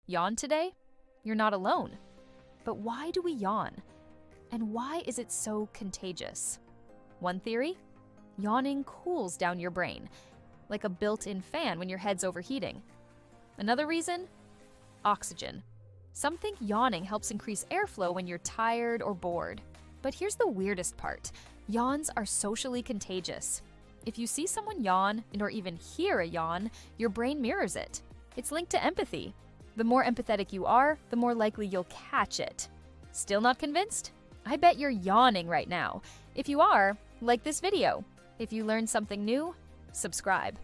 Yawn today? You're not alone. But why do we yawn? And why is it so contagious? One theory? Yawning cools down your brain, like a built-in fan when your head's overheating. Another reason? Oxygen. Some think yawning helps increase airflow when you're tired or bored. But here's the weirdest part. Yawns are socially contagious. If you see someone yawn or even hear a yawn, your brain mirrors it. It's linked to empathy. The more empathetic you are, the more likely you'll catch it. Still not convinced? I bet you're yawning right now. If you are, like this video. If you learned something new, subscribe.